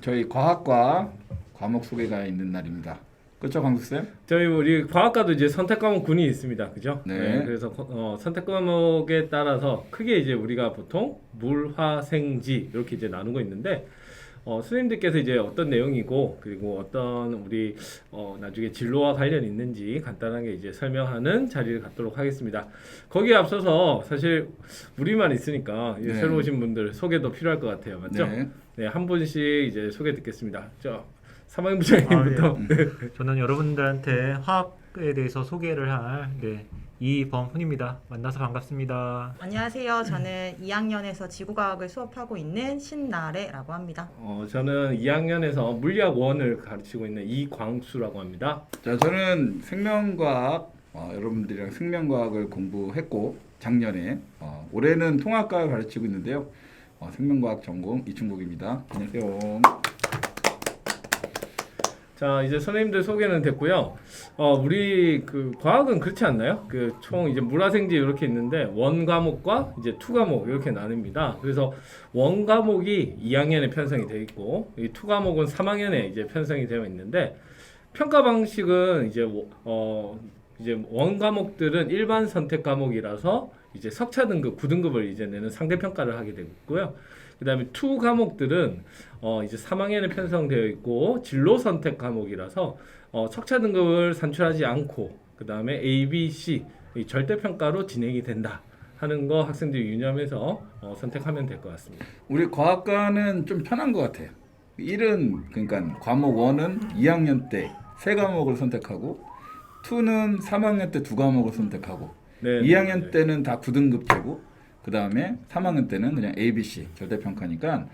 저희 과학과 과목 소개가 있는 날입니다. 그렇죠, 강국쌤? 저희 우리 과학과도 이제 선택 과목 군이 있습니다. 그죠? 네. 그래서 선택 과목에 따라서 크게 이제 우리가 보통 물, 화, 생, 지 이렇게 이제 나누고 있는데 선생님들께서 이제 어떤 내용이고 그리고 어떤 우리 나중에 진로와 관련 있는지 간단하게 이제 설명하는 자리를 갖도록 하겠습니다. 거기에 앞서서 사실 우리만 있으니까 이제 네. 새로 오신 분들 소개도 필요할 것 같아요. 맞죠? 네. 네, 한 분씩 이제 소개 듣겠습니다. 사망 부장님부터. 저는 여러분들한테 화학에 대해서 소개를 할 이범훈입니다. 만나서 반갑습니다. 안녕하세요. 저는 2학년에서 지구과학을 수업하고 있는 신나래라고 합니다. 저는 2학년에서 물리학 1을 가르치고 있는 이광수라고 합니다. 자, 저는 생명과학, 여러분들이랑 생명과학을 공부했고 작년에 올해는 통합과를 가르치고 있는데요. 생명과학 전공 이충국입니다. 안녕하세요. 자, 이제 선생님들 소개는 됐고요. 우리 그 과학은 그렇지 않나요? 그 총 이제 물화생지 이렇게 있는데 원 과목과 이제 투 과목 이렇게 나뉩니다. 그래서 원 과목이 2학년에 편성이 되어 있고 이 투 과목은 3학년에 이제 편성이 되어 있는데 평가 방식은 이제 원 과목들은 일반 선택 과목이라서 이제 석차 등급 9등급을 이제 내는 상대 평가를 하게 되고요. 그다음에 투 과목들은 이제 3학년에 편성되어 있고 진로 선택 과목이라서 석차 등급을 산출하지 않고 그다음에 A, B, C 이 절대 평가로 진행이 된다 하는 거 학생들이 유념해서 선택하면 될 것 같습니다. 우리 과학과는 좀 편한 것 같아요. 1은 그러니까 과목 1은 2학년 때 세 과목을 선택하고 2는 3학년 때 두 과목을 선택하고 네, 2학년 네. 때는 다 9등급제고 그 다음에 3학년 때는 그냥 A, B, C 절대평가니까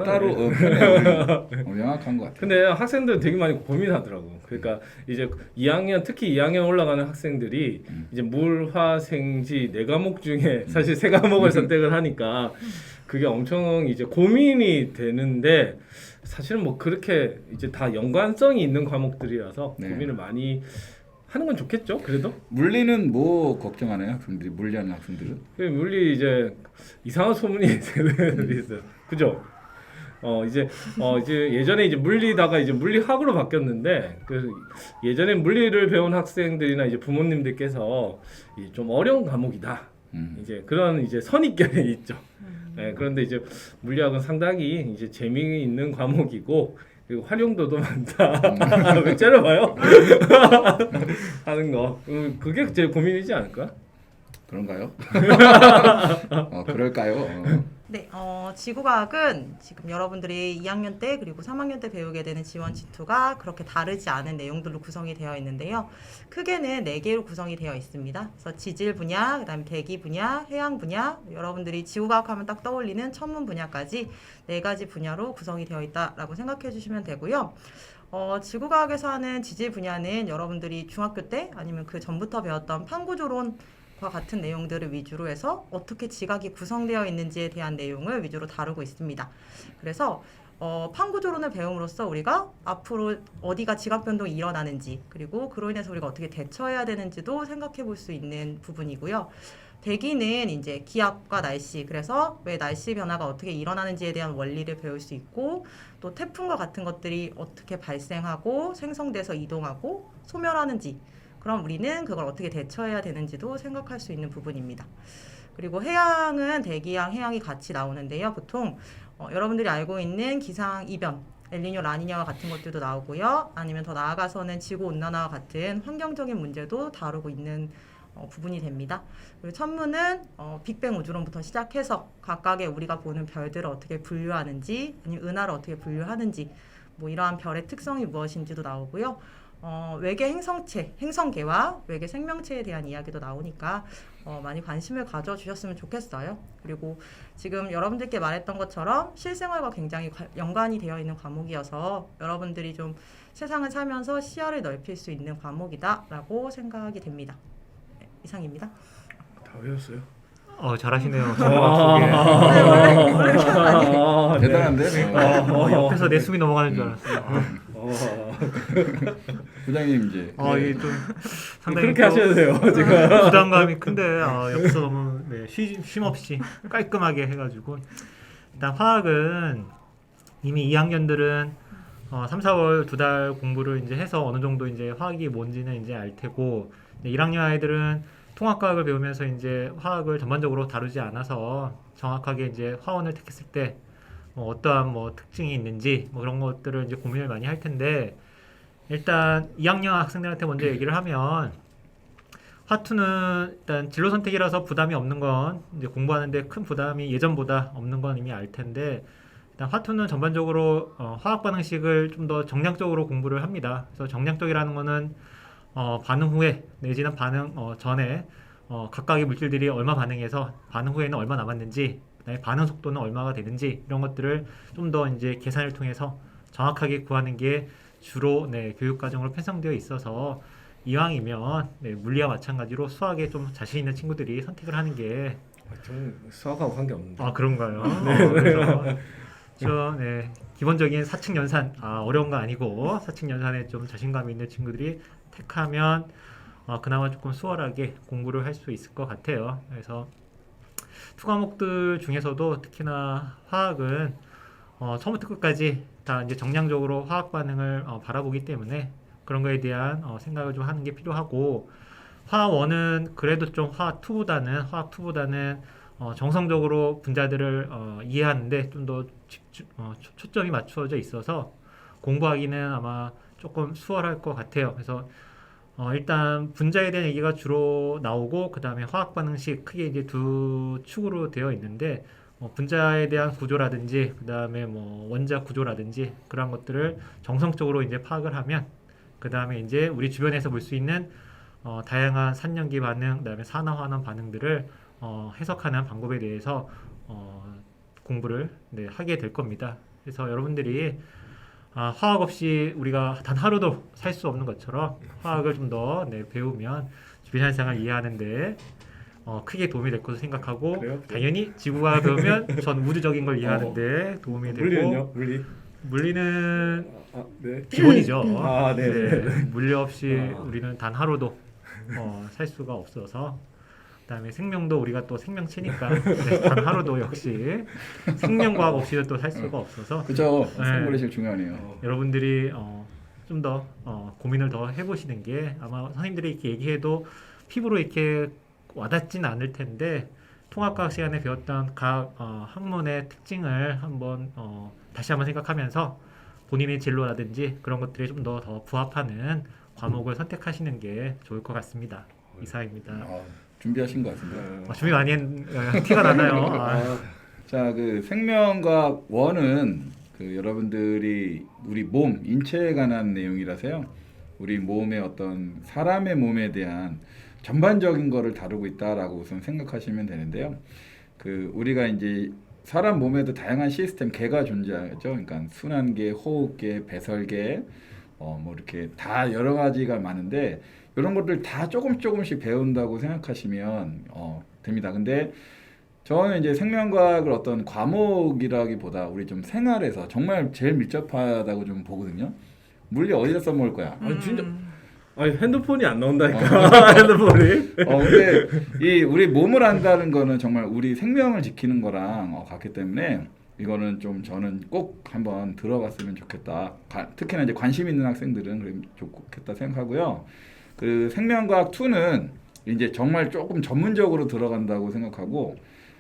따로 편해요. 명확한 것 같아요. 근데 학생들은 되게 많이 고민하더라고. 그러니까 이제 2학년 특히 2학년 올라가는 학생들이 이제 물, 화, 생지 네 과목 중에 사실 세 과목을 선택을 하니까 그게 엄청 이제 고민이 되는데 사실은 뭐 그렇게 이제 다 연관성이 있는 과목들이라서 네. 고민을 많이 하는 건 좋겠죠. 그래도 물리는 뭐 걱정하나요? 학생들이 물리하는 학생들은? 물리 이제 이상한 소문이 있어요. 그죠? 이제 예전에 이제 물리다가 이제 물리학으로 바뀌었는데 그 예전에 물리를 배운 학생들이나 이제 부모님들께서 좀 어려운 과목이다. 이제 그런 이제 선입견이 있죠. 네, 그런데 이제 물리학은 상당히 이제 재미있는 과목이고 그리고 활용도도 많다. 왜 째려봐요? 하는 거. 그게 제 고민이지 않을까? 그런가요? 그럴까요? 네, 지구과학은 지금 여러분들이 2학년 때 그리고 3학년 때 배우게 되는 지원 진투가 그렇게 다르지 않은 내용들로 구성이 되어 있는데요. 크게는 4개로 구성이 되어 있습니다. 그래서 지질 분야, 그다음에 대기 분야, 해양 분야, 여러분들이 지구과학 하면 딱 떠올리는 천문 분야까지 4가지 분야로 구성이 되어 있다라고 생각해 주시면 되고요. 지구과학에서 하는 지질 분야는 여러분들이 중학교 때 아니면 그 전부터 배웠던 판구조론 과 같은 내용들을 위주로 해서 어떻게 지각이 구성되어 있는지에 대한 내용을 위주로 다루고 있습니다. 그래서 판구조론을 배움으로써 우리가 앞으로 어디가 지각 변동이 일어나는지 그리고 그로 인해서 우리가 어떻게 대처해야 되는지도 생각해 볼 수 있는 부분이고요. 대기는 이제 기압과 날씨, 그래서 왜 날씨 변화가 어떻게 일어나는지에 대한 원리를 배울 수 있고 또 태풍과 같은 것들이 어떻게 발생하고 생성돼서 이동하고 소멸하는지 그럼 우리는 그걸 어떻게 대처해야 되는지도 생각할 수 있는 부분입니다. 그리고 해양은 대기양, 해양이 같이 나오는데요. 보통 여러분들이 알고 있는 기상 이변, 엘니뇨, 라니냐와 같은 것들도 나오고요. 아니면 더 나아가서는 지구 온난화와 같은 환경적인 문제도 다루고 있는 부분이 됩니다. 그리고 천문은 빅뱅 우주론부터 시작해서 각각의 우리가 보는 별들을 어떻게 분류하는지, 아니면 은하를 어떻게 분류하는지, 뭐 이러한 별의 특성이 무엇인지도 나오고요. 외계 행성체, 행성계와 외계 생명체에 대한 이야기도 나오니까 많이 관심을 가져주셨으면 좋겠어요. 그리고 지금 여러분들께 말했던 것처럼 실생활과 굉장히 연관이 되어 있는 과목이어서 여러분들이 좀 세상을 살면서 시야를 넓힐 수 있는 과목이다라고 생각이 됩니다. 네, 이상입니다. 다 외웠어요? 잘하시네요. 원래 그런 거 아니에요? 대단한데? 옆에서 내 숨이 넘어가는 줄 알았어요. 부장님 이제 이게 좀 상당히 그렇게 하셔야 돼요. 지금 부담감이 큰데 옆에서 너무 쉼 없이 깔끔하게 해가지고 일단 화학은 이미 2학년들은 3, 4월 2달 공부를 이제 해서 어느 정도 이제 화학이 뭔지는 이제 알 테고 1학년 아이들은 통합과학을 배우면서 이제 화학을 전반적으로 다루지 않아서 정확하게 이제 화원을 택했을 때 어떠한 뭐 특징이 있는지 뭐 그런 것들을 이제 고민을 많이 할 텐데 일단 2학년 학생들한테 먼저 얘기를 하면 화투는 일단 진로 선택이라서 부담이 없는 건 이제 공부하는데 큰 부담이 예전보다 없는 건 이미 알 텐데 일단 화투는 전반적으로 화학 반응식을 좀 더 정량적으로 공부를 합니다. 그래서 정량적이라는 거는 반응 후에 내지는 반응 전에 각각의 물질들이 얼마 반응해서 반응 후에는 얼마 남았는지 그다음에 반응 속도는 얼마가 되는지 이런 것들을 좀 더 이제 계산을 통해서 정확하게 구하는 게 주로 교육 과정으로 편성되어 있어서 이왕이면 물리와 마찬가지로 수학에 좀 자신 있는 친구들이 선택을 하는 게 좀 수학하고 관계 없는데. 그런가요? 그래서 기본적인 사칙 연산 어려운 거 아니고 사칙 연산에 좀 자신감 있는 친구들이 택하면 그나마 조금 수월하게 공부를 할 수 있을 것 같아요. 그래서 투 과목들 중에서도 특히나 화학은 처음부터 끝까지 다 이제 정량적으로 화학 반응을 바라보기 때문에 그런 거에 대한 생각을 좀 하는 게 필요하고 화원은 그래도 좀 화학2보다는 정성적으로 분자들을 이해하는데 좀 더 초점이 맞추어져 있어서 공부하기는 아마 조금 수월할 것 같아요. 그래서 일단 분자에 대한 얘기가 주로 나오고 그 다음에 화학 반응식 크게 이제 두 축으로 되어 있는데 분자에 대한 구조라든지 그 다음에 뭐 원자 구조라든지 그런 것들을 정성적으로 이제 파악을 하면 그 다음에 이제 우리 주변에서 볼 수 있는 다양한 산염기 반응, 그 다음에 산화환원 반응들을 해석하는 방법에 대해서 공부를 하게 될 겁니다. 그래서 여러분들이 화학 없이 우리가 단 하루도 살 수 없는 것처럼 화학을 좀 더 배우면 주변 현상을 이해하는데 크게 도움이 될 것으로 생각하고 그래요? 당연히 지구과학 배우면 전 우주적인 걸 이해하는데 도움이 되고 물리는요? 물리는 네. 기본이죠. 네. 물리 없이 우리는 단 하루도 살 수가 없어서 그다음에 생명도 우리가 또 생명체니까 단 하루도 역시 생명과학 없이는 또 살 수가 없어서 그죠. 생물이 제일 중요하네요. 여러분들이 좀 더 고민을 더 해보시는 게 아마 선생님들이 이렇게 얘기해도 피부로 이렇게 와닿지는 않을 텐데 통합과학 시간에 배웠던 각 학문의 특징을 한번 다시 한번 생각하면서 본인의 진로라든지 그런 것들이 좀 더 부합하는 과목을 선택하시는 게 좋을 것 같습니다. 이상입니다. 준비하신 것 같은데. 준비 많이 했 티가 나나요? 자, 그 생명과학 1은 그 여러분들이 우리 몸, 인체에 관한 내용이라서요. 우리 몸의 어떤 사람의 몸에 대한 전반적인 거를 다루고 있다라고 우선 생각하시면 되는데요. 그 우리가 이제 사람 몸에도 다양한 시스템, 계가 존재하죠. 그러니까 순환계, 호흡계, 배설계, 뭐 이렇게 다 여러 가지가 많은데 이런 것들 다 조금씩 배운다고 생각하시면 됩니다. 근데 저는 이제 생명과학을 어떤 과목이라기보다 우리 좀 생활에서 정말 제일 밀접하다고 좀 보거든요. 물리 어디다 써먹을 거야? 아니 진짜 핸드폰이 안 나온다니까. 핸드폰이. 근데 이 우리 몸을 안다는 거는 정말 우리 생명을 지키는 거랑 같기 때문에 이거는 좀 저는 꼭 한번 들어봤으면 좋겠다. 특히나 이제 관심 있는 학생들은 그럼 좋겠다 생각하고요. 그 생명과학 2는 이제 정말 조금 전문적으로 들어간다고 생각하고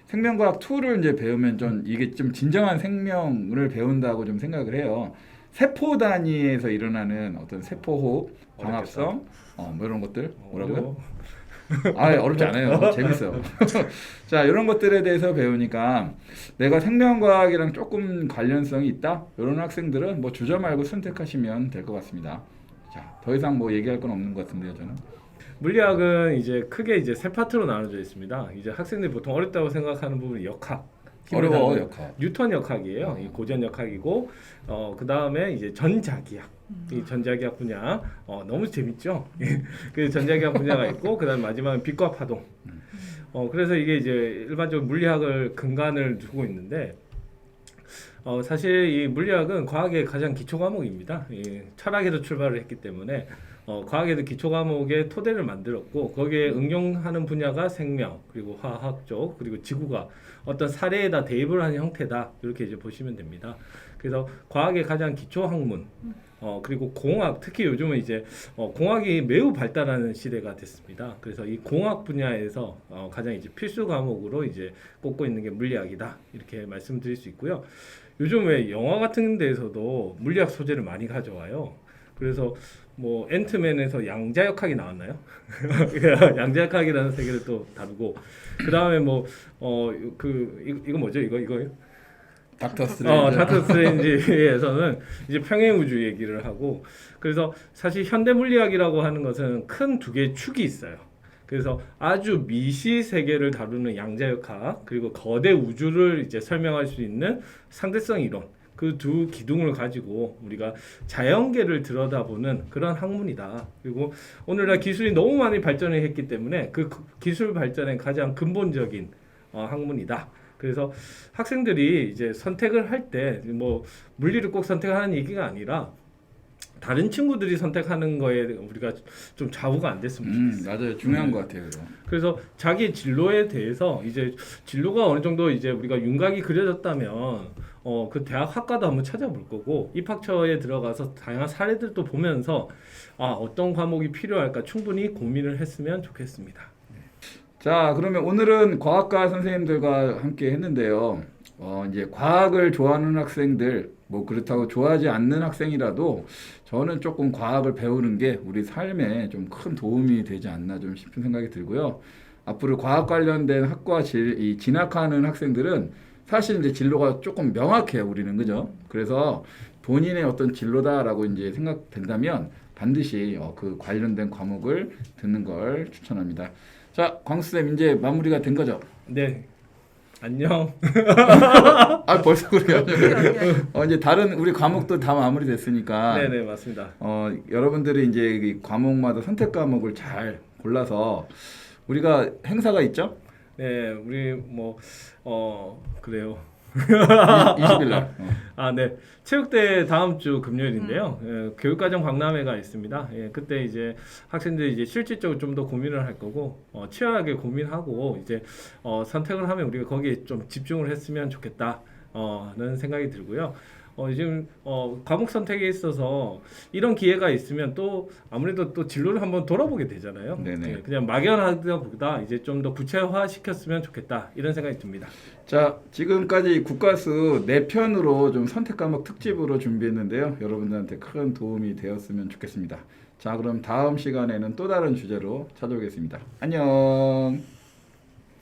생명과학 2를 이제 배우면 좀 이게 좀 진정한 생명을 배운다고 좀 생각을 해요. 세포 단위에서 일어나는 어떤 세포호흡, 광합성, 뭐 이런 것들 뭐라고요? 어렵지 않아요. 재밌어요. 자, 이런 것들에 대해서 배우니까 내가 생명과학이랑 조금 관련성이 있다? 이런 학생들은 뭐 주저 말고 선택하시면 될 것 같습니다. 자, 더 이상 뭐 얘기할 건 없는 것 같은데요, 저는. 물리학은 이제 크게 이제 세 파트로 나눠져 있습니다. 이제 학생들이 보통 어렵다고 생각하는 부분이 역학. 어려워, 역학. 뉴턴 역학이에요. 이 고전 역학이고, 그 다음에 이제 전자기학. 이 전자기학 분야 너무 재밌죠. 그 전자기학 분야가 있고, 그 다음 마지막은 빛과 파동. 그래서 이게 이제 일반적으로 물리학을 근간을 두고 있는데, 사실 이 물리학은 과학의 가장 기초 과목입니다. 철학에서 출발을 했기 때문에 과학에도 기초 과목의 토대를 만들었고 거기에 응용하는 분야가 생명 그리고 화학 쪽 그리고 지구가 어떤 사례에다 대입을 하는 형태다 이렇게 이제 보시면 됩니다. 그래서 과학의 가장 기초 학문, 그리고 공학, 특히 요즘은 이제 공학이 매우 발달하는 시대가 됐습니다. 그래서 이 공학 분야에서 가장 이제 필수 과목으로 이제 꼽고 있는 게 물리학이다, 이렇게 말씀드릴 수 있고요. 요즘 왜 영화 같은 데에서도 물리학 소재를 많이 가져와요. 그래서 뭐 앤트맨에서 양자역학이 나왔나요? 양자역학이라는 세계를 또 다루고, 그 다음에 뭐 이거 뭐죠? 이거요? 닥터 스트레인지. 닥터 스트레인지에서는 이제 평행 우주 얘기를 하고, 그래서 사실 현대 물리학이라고 하는 것은 큰 두 개의 축이 있어요. 그래서 아주 미시 세계를 다루는 양자역학, 그리고 거대 우주를 이제 설명할 수 있는 상대성 이론, 그 두 기둥을 가지고 우리가 자연계를 들여다보는 그런 학문이다. 그리고 오늘날 기술이 너무 많이 발전을 했기 때문에 그 기술 발전의 가장 근본적인 학문이다. 그래서 학생들이 이제 선택을 할 때 뭐 물리를 꼭 선택하는 얘기가 아니라 다른 친구들이 선택하는 거에 우리가 좀 좌우가 안 됐으면 좋겠어요. 맞아요. 중요한 것 같아요. 그거. 그래서 자기 진로에 대해서 이제 진로가 어느 정도 이제 우리가 윤곽이 그려졌다면 그 대학 학과도 한번 찾아볼 거고, 입학처에 들어가서 다양한 사례들도 보면서 어떤 과목이 필요할까 충분히 고민을 했으면 좋겠습니다. 자, 그러면 오늘은 과학과 선생님들과 함께 했는데요. 이제 과학을 좋아하는 학생들, 뭐 그렇다고 좋아하지 않는 학생이라도 저는 조금 과학을 배우는 게 우리 삶에 좀 큰 도움이 되지 않나 좀 싶은 생각이 들고요. 앞으로 과학 관련된 학과 진학하는 학생들은 사실 이제 진로가 조금 명확해요, 우리는. 그죠? 그래서 본인의 어떤 진로다라고 이제 생각된다면 반드시 그 관련된 과목을 듣는 걸 추천합니다. 자, 광수쌤 이제 마무리가 된 거죠? 네, 안녕. 벌써 그래요. 이제 다른 우리 과목도 다 마무리됐으니까. 네네, 맞습니다. 여러분들이 이제 이 과목마다 선택 과목을 잘 골라서 우리가 행사가 있죠? 네, 우리 뭐 그래요. 20일 날. 네. 체육대 다음 주 금요일인데요. 교육과정 박람회가 있습니다. 그때 이제 학생들이 이제 실질적으로 좀 더 고민을 할 거고, 치열하게 고민하고 이제 선택을 하면 우리가 거기에 좀 집중을 했으면 좋겠다는 생각이 들고요. 지금 과목 선택에 있어서 이런 기회가 있으면 또 아무래도 또 진로를 한번 돌아보게 되잖아요. 네네. 그냥 막연하다 보다 이제 좀 더 구체화 시켰으면 좋겠다, 이런 생각이 듭니다. 자, 지금까지 국가수 4편으로 좀 선택 과목 특집으로 준비했는데요. 여러분들한테 큰 도움이 되었으면 좋겠습니다. 자, 그럼 다음 시간에는 또 다른 주제로 찾아오겠습니다. 안녕.